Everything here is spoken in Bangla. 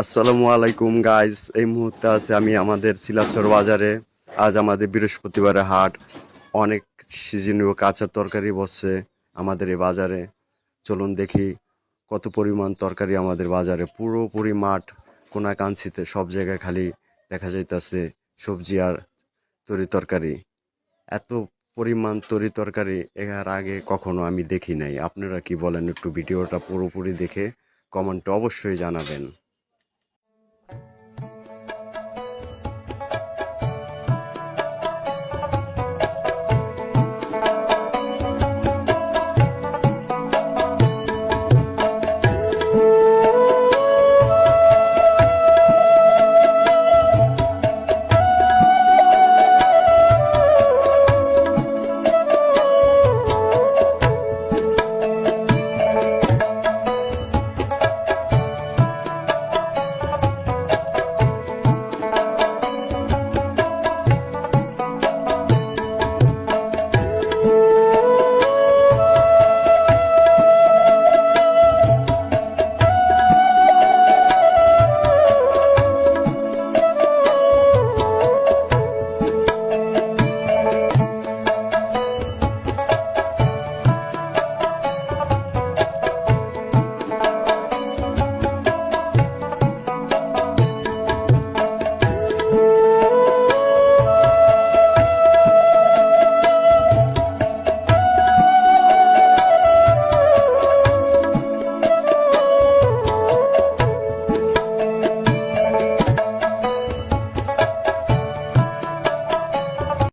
আসসালামু আলাইকুম গাইস, এই মুহূর্তে আছে আমি আমাদের সিলাচর বাজারে। আজ আমাদের বৃহস্পতিবারের হাট। অনেক সিজনীয় কাঁচা তরকারি বসছে আমাদের এই বাজারে। চলুন দেখি কত পরিমাণ তরকারি আমাদের বাজারে। পুরোপুরি মাঠ কোনাকাঞ্চিতে সব জায়গায় খালি দেখা যাইতেছে সবজি আর তরি তরকারি। এত পরিমাণ তরি তরকারি এর আগে কখনো আমি দেখি নাই। আপনারা কি বলেন? একটু ভিডিওটা পুরোপুরি দেখে কমেন্টে অবশ্যই জানাবেন।